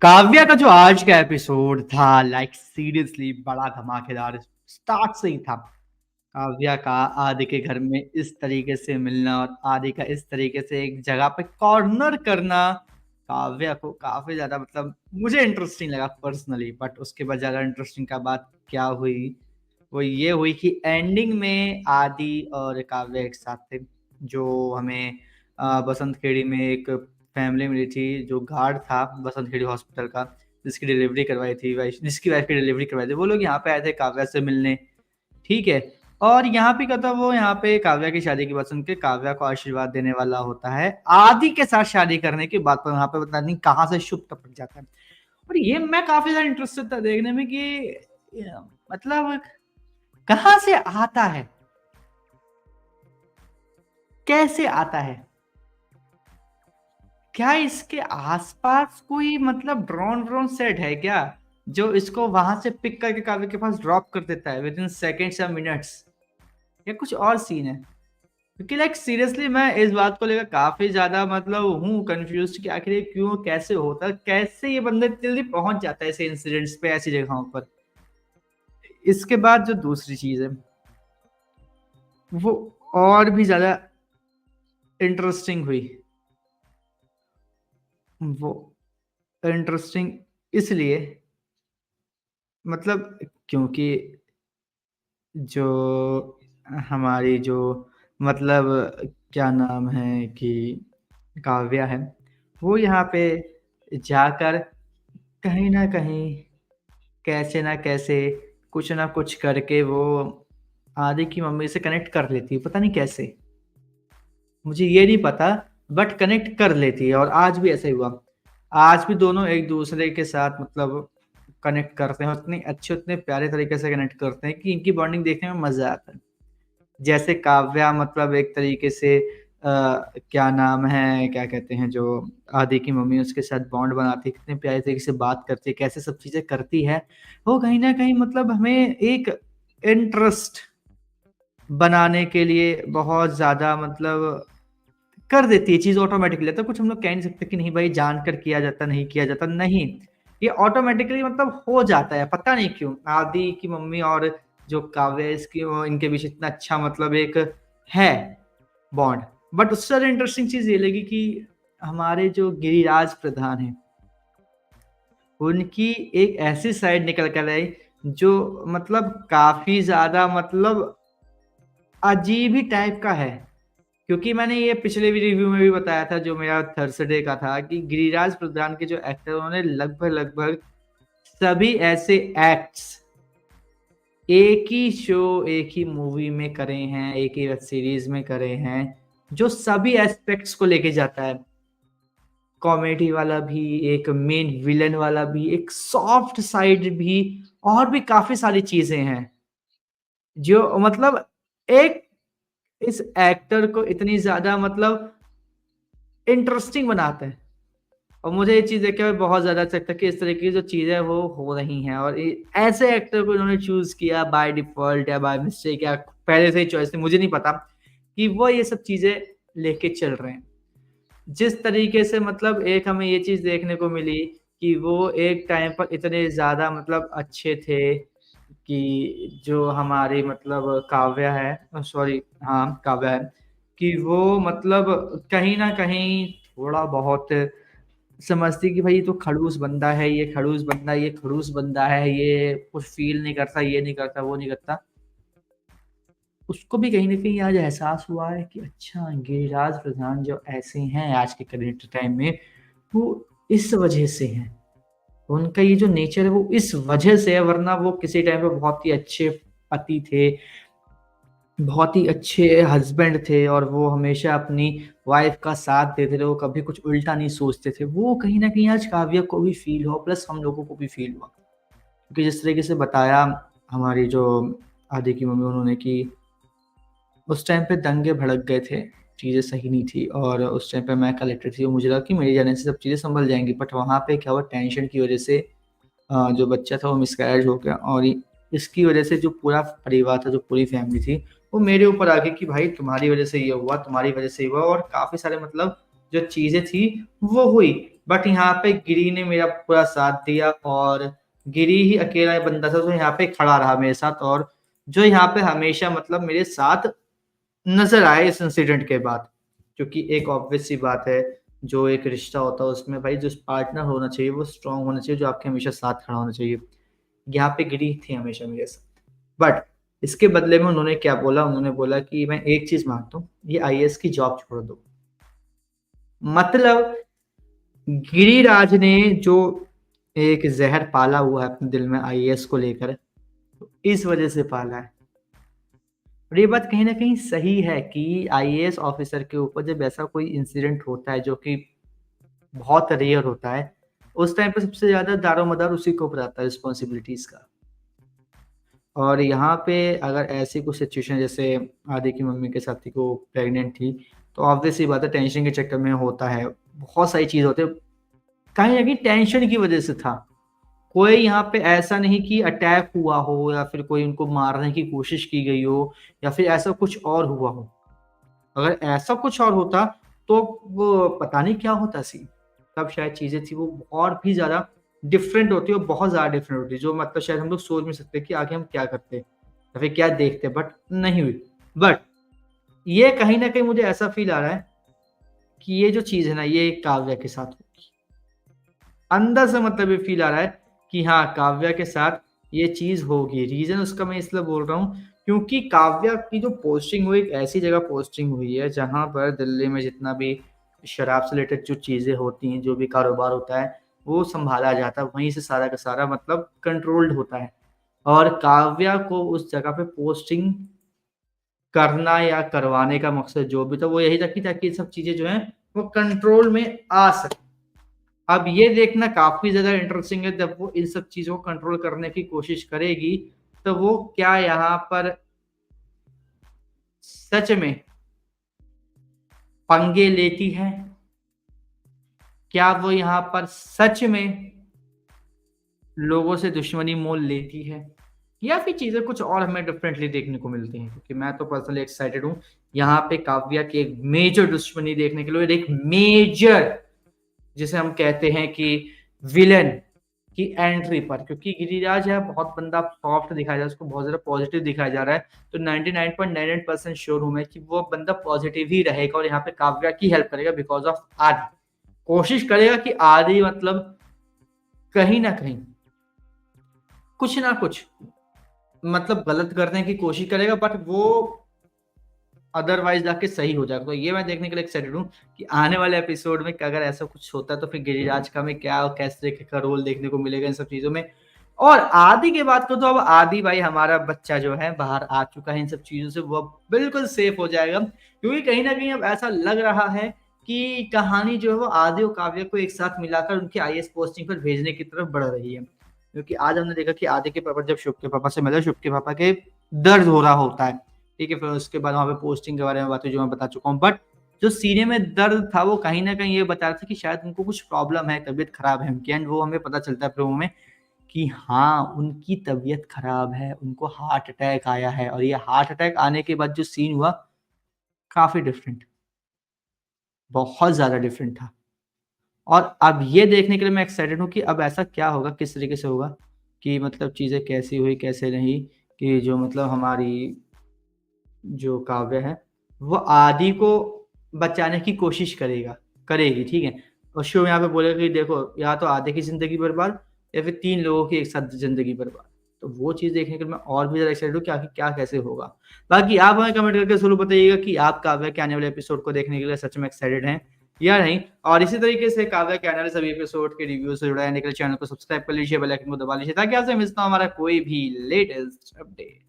काव्या का जो आज का एपिसोड था लाइक सीरियसली बड़ा धमाकेदार स्टार्ट से ही था। काव्या का आदि के घर में इस तरीके से मिलना और आदि का इस तरीके से एक जगह पे कॉर्नर करना काव्या को काफी ज्यादा मतलब मुझे इंटरेस्टिंग लगा पर्सनली। बट उसके बाद ज्यादा इंटरेस्टिंग का बात क्या हुई वो ये हुई कि एंडिंग में आदि और काव्या एक साथ थे। जो हमें बसंत खेड़ी में एक फैमिली मिली थी जो गार्ड था बसंत खेड़ी हॉस्पिटल का, जिसकी डिलीवरी करवाई थी जिसकी वाइफ की डिलीवरी करवाई थी, वो लोग यहाँ पे आए थे काव्या से मिलने। ठीक है। और यहाँ पे क्या था, वो यहाँ पे काव्या की शादी की बात सुन के काव्या को आशीर्वाद देने वाला होता है आदि के साथ शादी करने की बात पर वहां पे पता नहीं कहाँ से शुभ टपक जाता है। और ये मैं काफी ज्यादा इंटरेस्टेड था देखने में कि मतलब कहाँ से आता है, कैसे आता है, क्या इसके आसपास कोई मतलब ड्रोन ड्रोन सेट है क्या जो इसको वहां से पिक करके काव्य के पास ड्रॉप कर देता है विद इन सेकेंड्स या मिनट्स, या कुछ और सीन है। क्योंकि लाइक सीरियसली मैं इस बात को लेकर काफी ज्यादा मतलब हूँ कंफ्यूज कि आखिर ये क्यों कैसे होता है, कैसे ये बंदा जल्दी पहुंच जाता है ऐसे इंसिडेंट्स पे ऐसी जगहों पर। इसके बाद जो दूसरी चीज है वो और भी ज्यादा इंटरेस्टिंग हुई। वो इंटरेस्टिंग इसलिए मतलब क्योंकि जो हमारी जो मतलब क्या नाम है कि काव्या है, वो यहाँ पे जाकर कहीं ना कहीं कैसे ना कैसे कुछ ना कुछ करके वो आदि की मम्मी से कनेक्ट कर लेती है, पता नहीं कैसे, मुझे ये नहीं पता। बट कनेक्ट कर लेती है और आज भी ऐसा ही हुआ। आज भी दोनों एक दूसरे के साथ मतलब कनेक्ट करते हैं, उतने अच्छे उतने प्यारे तरीके से कनेक्ट करते हैं कि इनकी बॉन्डिंग देखने में मजा आता है। जैसे काव्या मतलब एक तरीके से क्या नाम है क्या कहते हैं जो आदि की मम्मी उसके साथ बॉन्ड बनाती है, कितने प्यारे तरीके से बात करती है, कैसे सब चीजें करती है, वो कहीं ना कहीं मतलब हमें एक इंटरेस्ट बनाने के लिए बहुत ज्यादा मतलब कर देती है चीज ऑटोमेटिकली। तो कुछ हम लोग कह नहीं सकते कि नहीं भाई जानकर किया जाता नहीं किया जाता, नहीं, ये ऑटोमेटिकली मतलब हो जाता है, पता नहीं क्यों आदि की मम्मी और जो काव्य है, इसकी इनके बीच इतना अच्छा मतलब एक है बॉन्ड। बट उससे ज्यादा इंटरेस्टिंग चीज ये लगी कि हमारे जो गिरिराज प्रधान है उनकी एक ऐसी साइड निकल कर आई जो मतलब काफी ज्यादा मतलब अजीब ही टाइप का है। क्योंकि मैंने ये पिछले भी रिव्यू में भी बताया था जो मेरा थर्सडे का था कि गिरिराज प्रधान के जो एक्टर उन्होंने लगभग लगभग सभी ऐसे एक्ट्स एक ही शो एक ही मूवी में करे हैं, एक ही वेब सीरीज में करे हैं, जो सभी एस्पेक्ट्स को लेके जाता है। कॉमेडी वाला भी, एक मेन विलन वाला भी, एक सॉफ्ट साइड भी, और भी काफी सारी चीजें हैं जो मतलब एक इस एक्टर को इतनी ज्यादा मतलब इंटरेस्टिंग बनाते हैं। और मुझे ये चीज देख के बहुत ज्यादा अच्छा लगता है कि इस तरह की जो चीजें वो हो रही हैं और ऐसे एक्टर को इन्होंने चूज किया बाय डिफॉल्ट या बाय मिस्टेक या पहले से ही चॉइस थी, मुझे नहीं पता कि वो ये सब चीजें लेके चल रहे हैं। जिस तरीके से मतलब एक हमें ये चीज देखने को मिली कि वो एक टाइम पर इतने ज्यादा मतलब अच्छे थे कि जो हमारी मतलब काव्या है, सॉरी हाँ काव्या है, कि वो मतलब कहीं ना कहीं थोड़ा बहुत समझती कि भाई ये तो खड़ूस बंदा है, ये खड़ूस बंदा, ये खड़ूस बंदा है, ये कुछ फील नहीं करता, ये नहीं करता, वो नहीं करता। उसको भी कहीं ना कहीं आज एहसास हुआ है कि अच्छा गिरिराज प्रधान जो ऐसे हैं आज के करंट टाइम में वो इस वजह से हैं, उनका ये जो नेचर है वो इस वजह से है, वरना वो किसी टाइम पे बहुत ही अच्छे पति थे, बहुत ही अच्छे हस्बैंड थे और वो हमेशा अपनी वाइफ का साथ देते थे, वो कभी कुछ उल्टा नहीं सोचते थे। वो कहीं ना कहीं आज काव्या को भी फील हुआ प्लस हम लोगों को भी फील हुआ। क्योंकि जिस तरीके से बताया हमारी जो आदि की मम्मी उन्होंने कि उस टाइम पे दंगे भड़क गए थे, चीज़ें सही नहीं थी और उस टाइम पे मैं कलेक्टर थी और मुझे लगा कि मेरे जाने से सब चीज़ें संभल जाएंगी। बट वहाँ पे क्या हुआ, टेंशन की वजह से जो बच्चा था वो मिसकैरेज हो गया और इसकी वजह से जो पूरा परिवार था, जो पूरी फैमिली थी, वो मेरे ऊपर आ गई कि भाई तुम्हारी वजह से ये हुआ, तुम्हारी वजह से ये हुआ, और काफी सारे मतलब जो चीज़ें थी वो हुई। बट यहाँ पे गिरी ने मेरा पूरा साथ दिया और गिरी ही अकेला बंदा था जो यहाँ पे खड़ा रहा मेरे साथ और जो यहाँ पे हमेशा मतलब मेरे साथ नज़र आए इस इंसिडेंट के बाद। क्योंकि एक ऑब्वियस सी बात है, जो एक रिश्ता होता है उसमें भाई जो पार्टनर होना चाहिए वो स्ट्रॉन्ग होना चाहिए, जो आपके हमेशा साथ खड़ा होना चाहिए। यहाँ पे गिरी थी हमेशा मेरे साथ। बट इसके बदले में उन्होंने क्या बोला, उन्होंने बोला कि मैं एक चीज़ माँगता हूँ, ये आईएएस की जॉब छोड़ दो। मतलब गिरिराज ने जो एक ज़हर पाला हुआ है अपने दिल में आईएएस को लेकर, तो इस वज़ह से पाला है। और ये बात कहीं न कहीं सही है कि आईएएस ऑफ़िसर के ऊपर जब ऐसा कोई इंसिडेंट होता है जो कि बहुत रेयर होता है, उस टाइम पे सबसे ज़्यादा दारोमदार उसी के ऊपर आता है रिस्पॉन्सिबिलिटीज़ का। और यहाँ पे अगर ऐसी कुछ सिचुएशन जैसे आदि की मम्मी के साथ थी कि वो प्रेग्नेंट थी, तो ऑब्वियस सी बात है टेंशन के चक्कर में होता है। बहुत सारी चीज़ होती है, कहीं न कहीं टेंशन की वज़ह से था। कोई यहाँ पे ऐसा नहीं कि अटैक हुआ हो या फिर कोई उनको मारने की कोशिश की गई हो या फिर ऐसा कुछ और हुआ हो। अगर ऐसा कुछ और होता तो वो पता नहीं क्या होता सीन। तब शायद चीज़ें थी वो और भी ज़्यादा डिफरेंट होती और बहुत ज़्यादा डिफरेंट होती जो मतलब शायद हम लोग सोच नहीं सकते कि आगे हम क्या करते या फिर क्या देखते बट नहीं हुई। बट ये कहीं न कहीं मुझे ऐसा फ़ील आ रहा है कि ये जो चीज़ है ना ये काव्या के साथ होगी। अंदर से मतलब ये फ़ील आ रहा है कि हाँ, काव्या के साथ ये चीज़ होगी। रीज़न उसका मैं इसलिए बोल रहा हूँ क्योंकि काव्या की जो पोस्टिंग हुई एक ऐसी जगह पोस्टिंग हुई है जहाँ पर दिल्ली में जितना भी शराब से रिलेटेड जो चीज़ें होती हैं, जो भी कारोबार होता है, वो सँभाला जाता है। वहीं से सारा का सारा मतलब कंट्रोल्ड होता है। और काव्या को उस जगह पे पोस्टिंग करना या करवाने का मकसद जो भी था वो यही था कि ताकि ये सब चीज़ें जो हैं वो कंट्रोल में आ सकें। अब ये देखना काफ़ी ज़्यादा इंटरेस्टिंग है जब वो इन सब चीज़ों को कंट्रोल करने की कोशिश करेगी, तो वो क्या यहाँ पर सच में पंगे लेती है? क्या वो यहाँ पर सच में लोगों से दुश्मनी मोल लेती है? या फिर चीज़ें कुछ और हमें डिफरेंटली देखने को मिलती हैं? क्योंकि मैं तो पर्सनली एक्साइटेड हूँ, यहाँ पे काव्या की एक मेजर दुश्मनी देखने के लिए और एक मेजर जिसे हम कहते हैं कि विलेन की एंट्री पर क्योंकि गिरिराज है बहुत बंदा सॉफ्ट दिखाया जा रहा है, उसको बहुत ज़्यादा पॉजिटिव दिखाया जा रहा है। तो 99.99% श्योर हूँ मैं कि वो बंदा पॉजिटिव ही रहेगा और यहाँ पे काव्या की हेल्प करेगा बिकॉज़ ऑफ आदि। कोशिश करेगा कि आदि मतलब कहीं न कहीं, कुछ ना कुछ मतलब गलत करने की कोशिश करेगा बट वो अदरवाइज़ जाके सही हो जाएगा। तो ये मैं देखने के लिए एक्साइटेड हूँ कि आने वाले एपिसोड में अगर ऐसा कुछ होता है तो फिर गिरिराज का हमें क्या और किस तरीके का रोल देखने को मिलेगा इन सब चीज़ों में। और आदि की बात करूँ तो अब आदि भाई हमारा बच्चा जो है बाहर आ चुका है इन सब चीज़ों से, वो अब बिल्कुल सेफ हो जाएगा। क्योंकि कहीं न कहीं अब ऐसा लग रहा है कि कहानी जो है वो आदि और काव्या को एक साथ मिलाकर उनकी आईएएस पोस्टिंग पर भेजने की तरफ बढ़ रही है। क्योंकि आज हमने देखा कि आदि के पापा जब शुभ के पापा से मिले, शुभ के पापा के दर्द हो रहा होता है। ठीक है, फिर उसके बाद वहाँ पे पोस्टिंग के बारे में बातें जो मैं बता चुका हूँ। बट जो सीने में दर्द था वो कहीं न कहीं ये बता रहा था कि शायद उनको कुछ प्रॉब्लम है, तबीयत खराब है उनकी एंड वो हमें पता चलता है प्रोमो में कि हाँ, उनकी तबीयत खराब है, उनको हार्ट अटैक आया है और ये हार्ट अटैक आने के बाद जो सीन हुआ, काफ़ी डिफरेंट, बहुत ज़्यादा डिफरेंट था। और अब ये देखने के लिए मैं एक्साइटेड हूँ कि अब ऐसा क्या होगा, किस तरीके से होगा कि मतलब चीज़ें कैसी हुई, कैसे नहीं कि जो मतलब हमारी जो काव्य है, वो आदि को बचाने की कोशिश करेगी, ठीक है? और शिव यहाँ पे बोलेगा कि देखो या तो आधे की ज़िंदगी बर्बाद या फिर 3 लोगों की एक साथ ज़िंदगी बर्बाद। तो वो चीज़ देखने के लिए मैं और भी ज़्यादा एक्साइटेड हूँ कि आखिर क्या कैसे होगा। बाकी आप हमें कमेंट करके ज़रूर बताइएगा कि आप काव्य के आने वाले एपिसोड को देखने के लिए सच में एक्साइटेड हैं या नहीं? और इसी तरीके से काव्य के आने वाले सभी एपिसोड के रिव्यू से जुड़े रहने के लिए चैनल को सब्सक्राइब कर लीजिए, बेल आइकन को दबा लीजिए ताकि आपसे मिस ना हो हमारा कोई भी लेटेस्ट अपडेट।